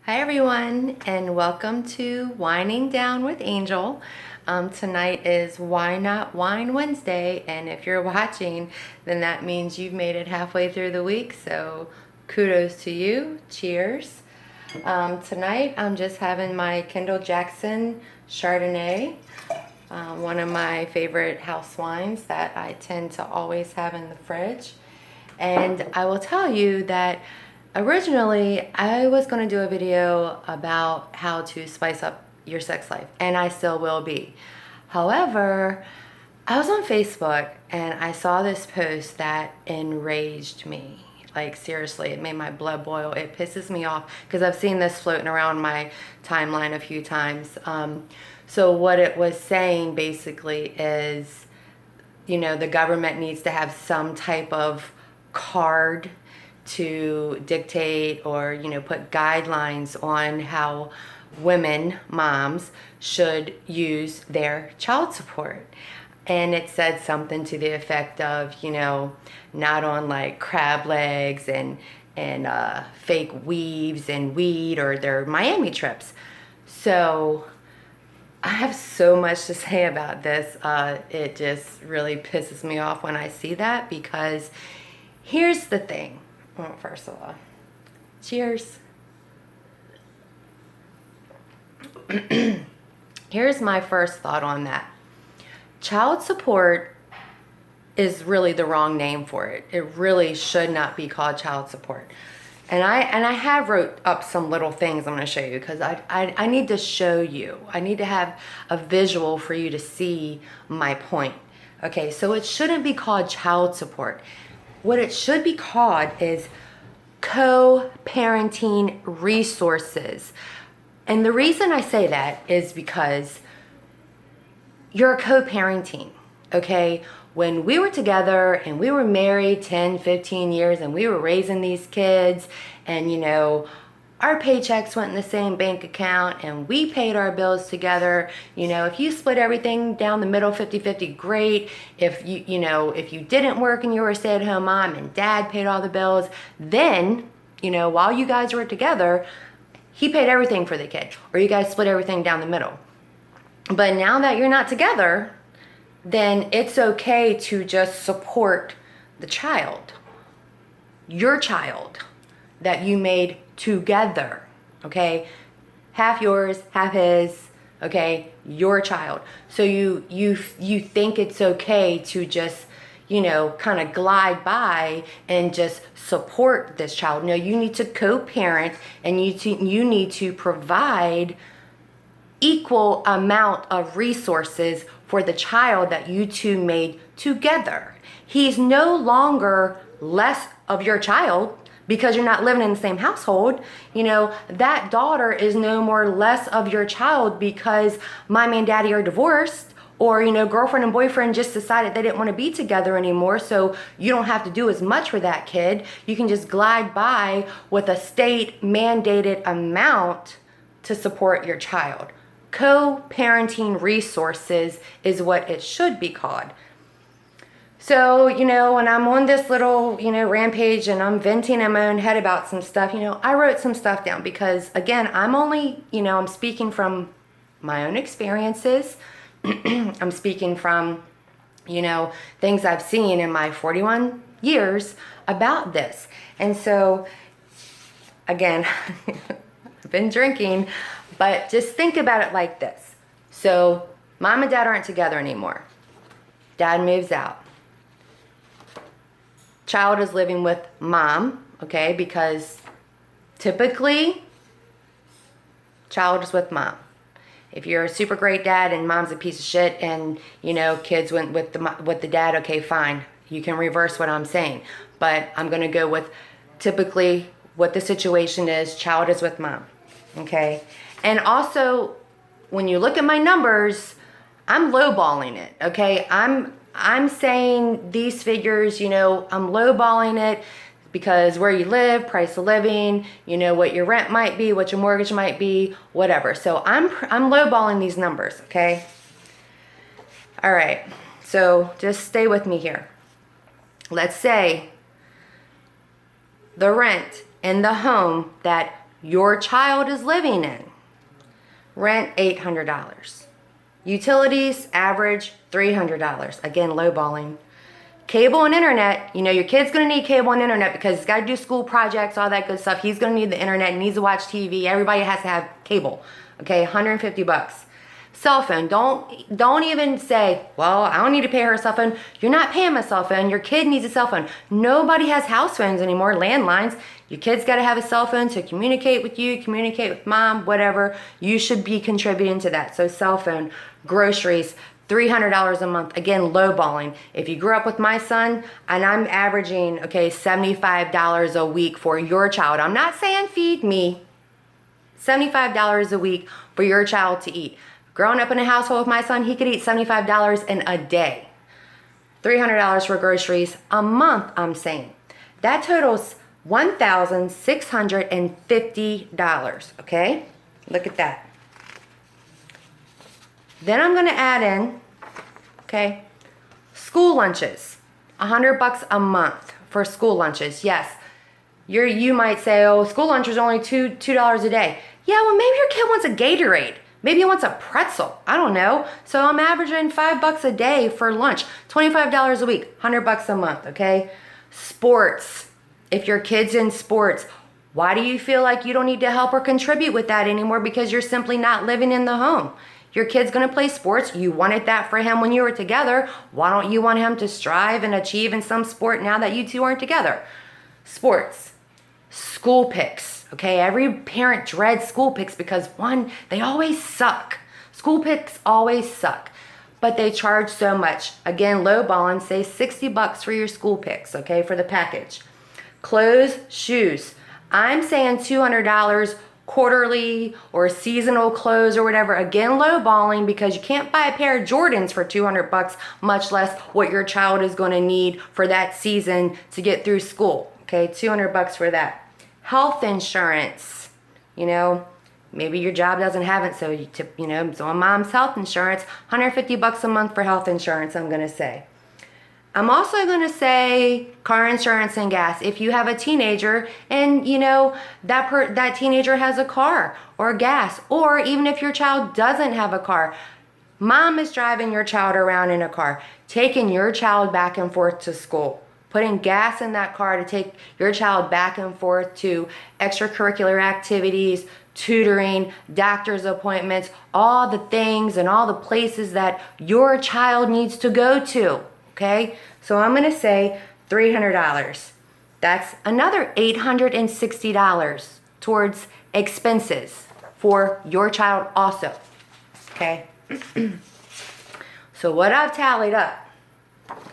Hi everyone, and welcome to Wining Down with Angel. Tonight is Why Not Wine Wednesday, and if you're watching, then that means you've made it halfway through the week, so kudos to you. Cheers. Tonight I'm just having my Kendall Jackson Chardonnay, one of my favorite house wines that I tend to always have in the fridge. And I will tell you that originally, I was going to do a video about how to spice up your sex life, and I still will be. However, I was on Facebook and I saw this post that enraged me. Like, seriously, it made my blood boil. It pisses me off because I've seen this floating around my timeline a few times. So what it was saying basically is, the government needs to have some type of card to dictate or put guidelines on how women, moms, should use their child support. And it said something to the effect of, not on like crab legs and fake weaves and weed or their Miami trips. So I have so much to say about this. It just really pisses me off when I see that, because here's the thing. Well, first of all, cheers. Here's my first thought on that. Child support is really the wrong name for it. It really should not be called child support. And I have wrote up some little things I'm going to show you, because I need to show you. I need to have a visual for you to see my point. Okay, so it shouldn't be called child support. What it should be called is co-parenting resources. And the reason I say that is because you're co-parenting, okay? When we were together and we were married 10, 15 years and we were raising these kids, and our paychecks went in the same bank account and we paid our bills together. If you split everything down the middle 50-50, great. If you didn't work and you were a stay-at-home mom and dad paid all the bills, then, while you guys were together, he paid everything for the kid, or you guys split everything down the middle. But now that you're not together, then it's okay to just support the child, your child that you made together, okay? Half yours, half his, okay? Your child. So you think it's okay to just, kind of glide by and just support this child. No, you need to co-parent, and you need to provide equal amount of resources for the child that you two made together. He's no longer less of your child because you're not living in the same household. That daughter is no more less of your child because mommy and daddy are divorced, or girlfriend and boyfriend just decided they didn't want to be together anymore, so you don't have to do as much for that kid. You can just glide by with a state mandated amount to support your child. Co-parenting resources is what it should be called. So, when I'm on this little, rampage and I'm venting in my own head about some stuff, I wrote some stuff down because, again, I'm only, I'm speaking from my own experiences. I'm speaking from, things I've seen in my 41 years about this. And so, again, I've been drinking, but just think about it like this. So, mom and dad aren't together anymore. Dad moves out. Child is living with mom, okay, because typically child is with mom. If you're a super great dad and mom's a piece of shit and kids went with the dad, okay, fine, you can reverse what I'm saying, but I'm going to go with typically what the situation is. Child is with mom, okay? And also, when you look at my numbers, I'm lowballing it, okay? I'm saying these figures, I'm lowballing it because where you live, price of living, what your rent might be, what your mortgage might be, whatever. So I'm lowballing these numbers, okay? All right, so just stay with me here. Let's say the rent in the home that your child is living in. Rent, $800. Utilities, average, $300. Again, lowballing. Cable and internet, your kid's going to need cable and internet because he's got to do school projects, all that good stuff. He's going to need the internet, he needs to watch TV. Everybody has to have cable. Okay, $150. Cell phone, don't even say, well, I don't need to pay her a cell phone. You're not paying my cell phone. Your kid needs a cell phone. Nobody has house phones anymore, landlines. Your kid's got to have a cell phone to communicate with you, communicate with mom, whatever. You should be contributing to that. So cell phone, groceries, $300 a month. Again, lowballing. If you grew up with my son, and I'm averaging, $75 a week for your child. I'm not saying feed me. $75 a week for your child to eat. Growing up in a household with my son, he could eat $75 in a day. $300 for groceries a month, I'm saying. That totals $1,650, okay? Look at that. Then I'm gonna add in, school lunches. $100 a month for school lunches. Yes, you might say, oh, school lunch is only $2 a day. Yeah, well, maybe your kid wants a Gatorade. Maybe he wants a pretzel. I don't know. So I'm averaging $5 a day for lunch. $25 a week, $100 a month, okay? Sports. If your kid's in sports, why do you feel like you don't need to help or contribute with that anymore? Because you're simply not living in the home. Your kid's gonna play sports. You wanted that for him when you were together. Why don't you want him to strive and achieve in some sport now that you two aren't together? Sports. School picks. Okay, every parent dreads school picks because one, they always suck. School picks always suck, but they charge so much. Again, lowballing, say $60 for your school picks, okay, for the package. Clothes, shoes. I'm saying $200 quarterly or seasonal clothes or whatever. Again, lowballing because you can't buy a pair of Jordans for $200, much less what your child is going to need for that season to get through school. Okay, $200 for that. Health insurance, maybe your job doesn't have it, so so on mom's health insurance, $150 a month for health insurance, I'm gonna say. I'm also gonna say car insurance and gas. If you have a teenager and that teenager has a car or gas, or even if your child doesn't have a car, mom is driving your child around in a car, taking your child back and forth to school. Putting gas in that car to take your child back and forth to extracurricular activities, tutoring, doctor's appointments, all the things and all the places that your child needs to go to, okay? So I'm gonna say $300. That's another $860 towards expenses for your child also, okay? So what I've tallied up,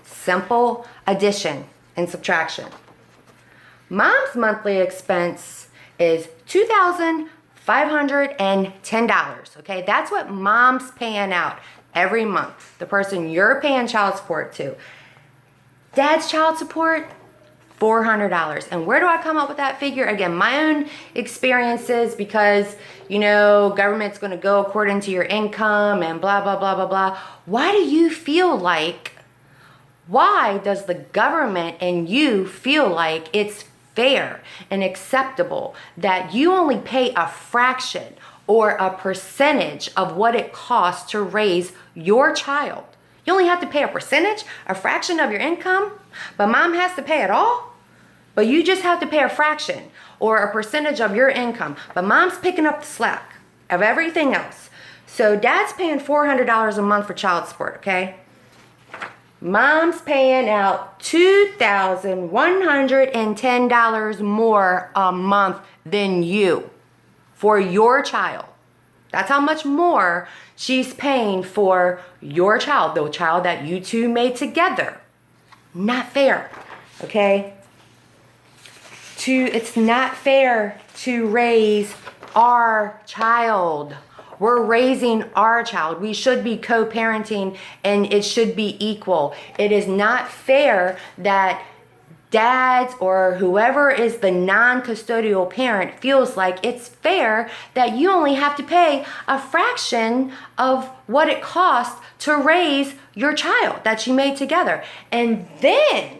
simple addition and subtraction. Mom's monthly expense is $2,510, okay? That's what mom's paying out every month, the person you're paying child support to. Dad's child support, $400. And where do I come up with that figure? Again, my own experiences, because, government's going to go according to your income and blah, blah, blah, blah, blah. Why does the government and you feel like it's fair and acceptable that you only pay a fraction or a percentage of what it costs to raise your child? You only have to pay a percentage, a fraction of your income, but mom has to pay it all? But you just have to pay a fraction or a percentage of your income, but mom's picking up the slack of everything else. So dad's paying $400 a month for child support, okay? Mom's paying out $2,110 more a month than you for your child. That's how much more she's paying for your child, the child that you two made together. Not fair, okay? It's not fair to raise our child. We're raising our child. We should be co-parenting and it should be equal. It is not fair that dads or whoever is the non-custodial parent feels like it's fair that you only have to pay a fraction of what it costs to raise your child that you made together. And then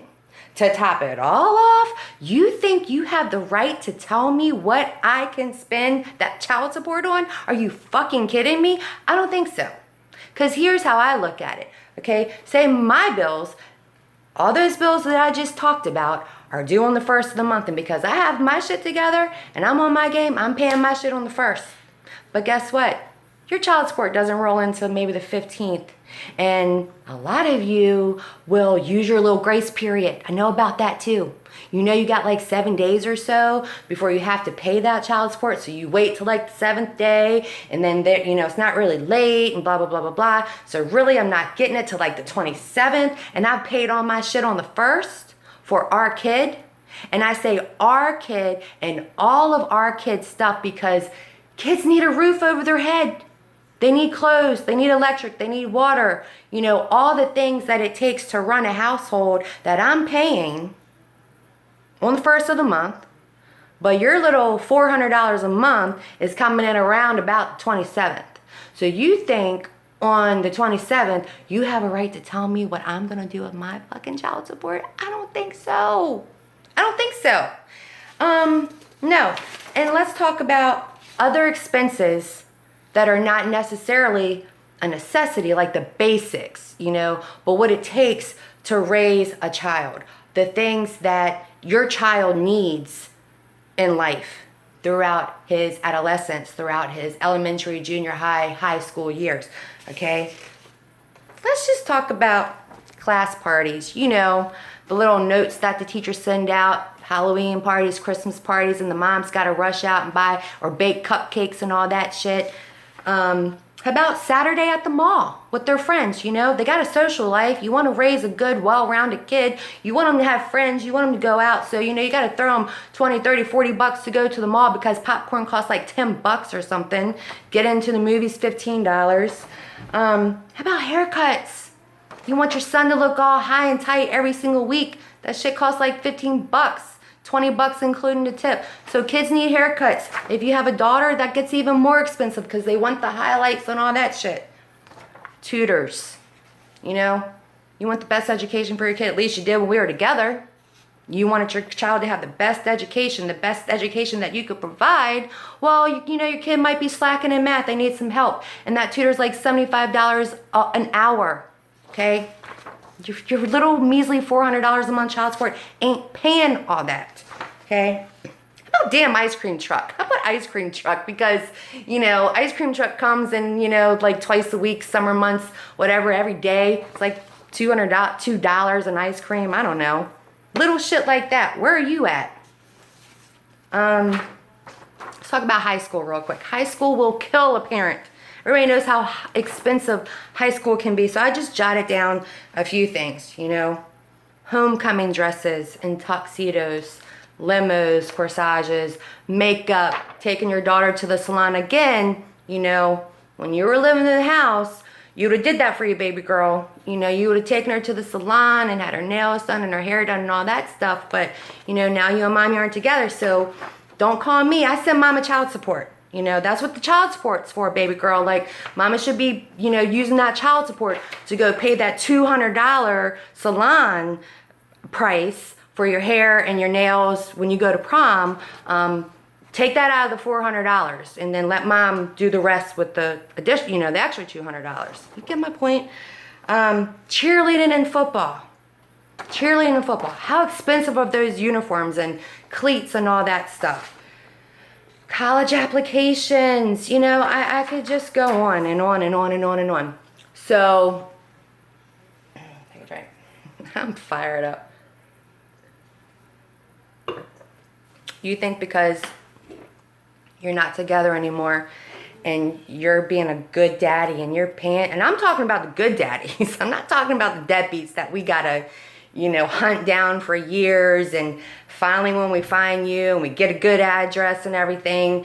to top it all off, you think you have the right to tell me what I can spend that child support on? Are you fucking kidding me? I don't think so. Because here's how I look at it, okay? Say my bills, all those bills that I just talked about are due on the 1st of the month. And because I have my shit together and I'm on my game, I'm paying my shit on the 1st. But guess what? Your child support doesn't roll until maybe the 15th. And a lot of you will use your little grace period. I know about that too. You know you got like 7 days or so before you have to pay that child support. So you wait till like the 7th day, and then there, you know, it's not really late and blah, blah, blah, blah, blah. So really I'm not getting it till like the 27th, and I've paid all my shit on the 1st for our kid. And I say our kid and all of our kids' stuff because kids need a roof over their head. They need clothes, they need electric, they need water, you know, all the things that it takes to run a household that I'm paying on the 1st of the month. But your little $400 a month is coming in around about the 27th. So you think on the 27th, you have a right to tell me what I'm going to do with my fucking child support? I don't think so. I don't think so. No. And let's talk about other expenses that are not necessarily a necessity, like the basics, you know, but what it takes to raise a child. The things that your child needs in life throughout his adolescence, throughout his elementary, junior high, high school years, okay? Let's just talk about class parties, you know, the little notes that the teachers send out, Halloween parties, Christmas parties, and the moms got to rush out and buy or bake cupcakes and all that shit. How about Saturday at the mall with their friends? You know, they got a social life. You want to raise a good, well-rounded kid. You want them to have friends. You want them to go out. So, you know, you got to throw them 20, 30, 40 bucks to go to the mall because popcorn costs like 10 bucks or something. Get into the movies, $15. How about haircuts? You want your son to look all high and tight every single week. That shit costs like 15 bucks. 20 bucks including the tip. So kids need haircuts. If you have a daughter, that gets even more expensive because they want the highlights and all that shit. Tutors. You know, you want the best education for your kid. At least you did when we were together. You wanted your child to have the best education that you could provide. Well, you know, your kid might be slacking in math. They need some help. And that tutor's like $75 an hour. Okay? Your little measly $400 a month child support ain't paying all that, okay? How about damn ice cream truck? How about ice cream truck? Because, you know, ice cream truck comes in, you know, like twice a week, summer months, whatever, every day. It's like $2 an ice cream. I don't know. Little shit like that. Where are you at? Let's talk about high school real quick. High school will kill a parent. Everybody knows how expensive high school can be. So I just jotted down a few things, you know. Homecoming dresses and tuxedos, limos, corsages, makeup, taking your daughter to the salon again. You know, when you were living in the house, you would have did that for your baby girl. You know, you would have taken her to the salon and had her nails done and her hair done and all that stuff. But, you know, now you and mommy aren't together. So don't call me. I send mama child support. You know, that's what the child support's for, baby girl. Like, mama should be, you know, using that child support to go pay that $200 salon price for your hair and your nails when you go to prom. Take that out of the $400 and then let mom do the rest with the addition, you know, the extra $200. You get my point? Cheerleading and football. Cheerleading and football. How expensive are those uniforms and cleats and all that stuff? College applications, you know, I could just go on and on and on and on and on. So, take a drink. I'm fired up. You think because you're not together anymore and you're being a good daddy and you're paying, and I'm talking about the good daddies. I'm not talking about the deadbeats that we gotta, you know, hunt down for years, and finally when we find you and we get a good address and everything,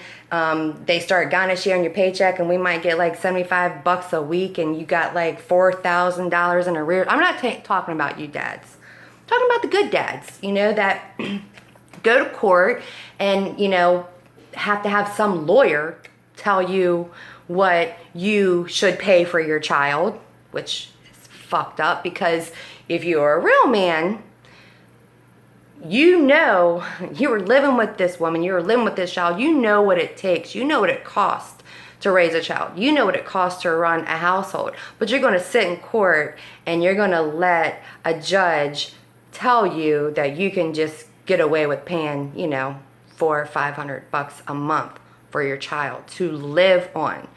they start garnishing your paycheck and we might get like 75 bucks a week and you got like $4,000 in arrears. I'm not talking about you dads. I'm talking about the good dads, you know, that go to court and, you know, have to have some lawyer tell you what you should pay for your child, which is fucked up because if you're a real man, you know, you were living with this woman, you were living with this child, you know what it takes, you know what it costs to raise a child, you know what it costs to run a household, but you're going to sit in court and you're going to let a judge tell you that you can just get away with paying, you know, $400 or $500 a month for your child to live on.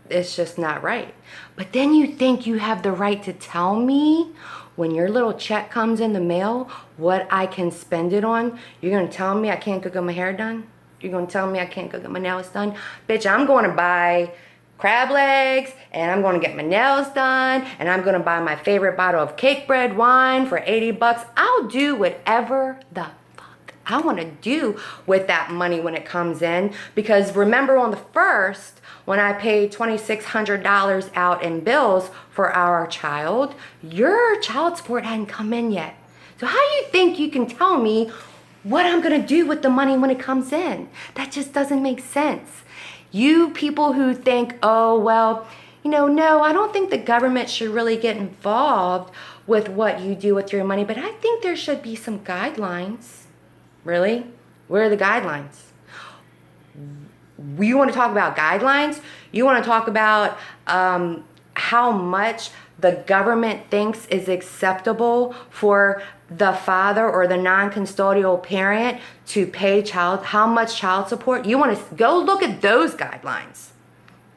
It's just not right. But then you think you have the right to tell me when your little check comes in the mail what I can spend it on? You're going to tell me I can't go get my hair done? You're going to tell me I can't go get my nails done? Bitch, I'm going to buy crab legs, and I'm going to get my nails done, and I'm going to buy my favorite bottle of cake bread wine for $80. I'll do whatever the fuck I want to do with that money when it comes in, because remember on the 1st, when I paid $2,600 out in bills for our child, your child support hadn't come in yet. So how do you think you can tell me what I'm going to do with the money when it comes in? That just doesn't make sense. You people who think, oh, well, you know, no, I don't think the government should really get involved with what you do with your money, but I think there should be some guidelines. Really? Where are the guidelines? You want to talk about guidelines? You want to talk about how much the government thinks is acceptable for the father or the non-custodial parent to pay how much child support? You want to go look at those guidelines.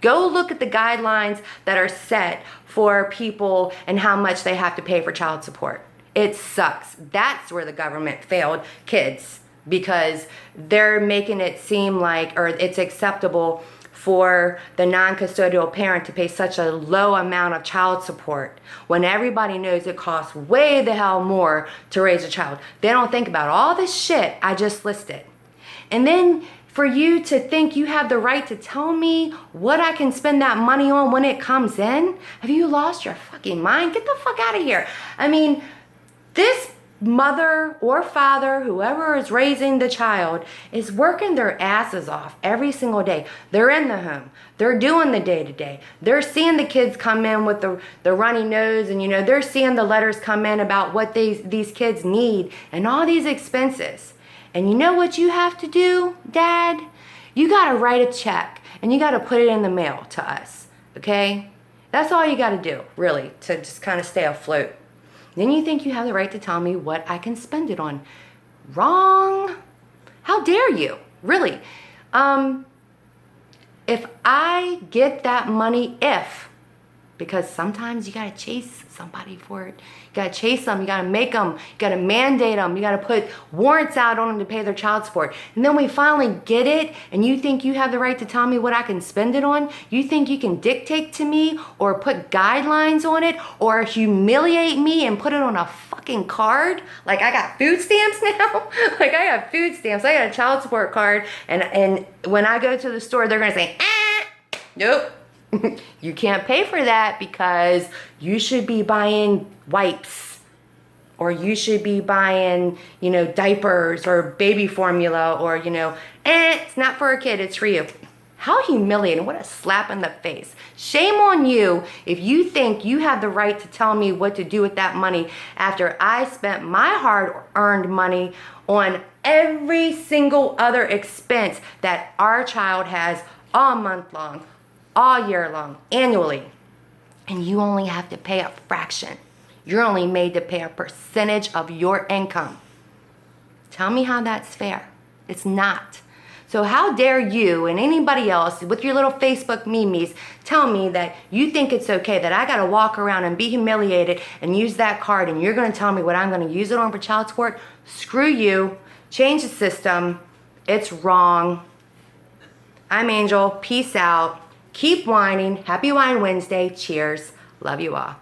Go look at the guidelines that are set for people and how much they have to pay for child support. It sucks. That's where the government failed kids, because they're making it seem like, or it's acceptable for the non-custodial parent to pay such a low amount of child support when everybody knows it costs way the hell more to raise a child. They don't think about all this shit I just listed. And then for you to think you have the right to tell me what I can spend that money on when it comes in? Have you lost your fucking mind? Get the fuck out of here. I mean, this mother or father, whoever is raising the child, is working their asses off every single day. They're in the home. They're doing the day-to-day. They're seeing the kids come in with the runny nose, and, you know, they're seeing the letters come in about what these kids need and all these expenses. And you know what you have to do, Dad? You got to write a check, and you got to put it in the mail to us, okay? That's all you got to do, really, to just kind of stay afloat. Then you think you have the right to tell me what I can spend it on. Wrong. How dare you? Really. If I get that money, because sometimes you got to chase somebody for it. You got to chase them. You got to make them. You got to mandate them. You got to put warrants out on them to pay their child support. And then we finally get it, and you think you have the right to tell me what I can spend it on? You think you can dictate to me or put guidelines on it or humiliate me and put it on a fucking card? Like I got food stamps now? Like I got food stamps. I got a child support card, and when I go to the store, they're going to say, nope. You can't pay for that because you should be buying wipes, or you should be buying, you know, diapers or baby formula, or, you know, it's not for a kid, it's for you. How humiliating. What a slap in the face. Shame on you if you think you have the right to tell me what to do with that money after I spent my hard-earned money on every single other expense that our child has all month long, all year long, annually. And you only have to pay a fraction. You're only made to pay a percentage of your income. Tell me how that's fair. It's not. So how dare you and anybody else with your little Facebook memes tell me that you think it's okay that I gotta walk around and be humiliated and use that card, and you're gonna tell me what I'm gonna use it on for child support? Screw you. Change the system. It's wrong. I'm Angel. Peace out. Keep whining. Happy Wine Wednesday. Cheers. Love you all.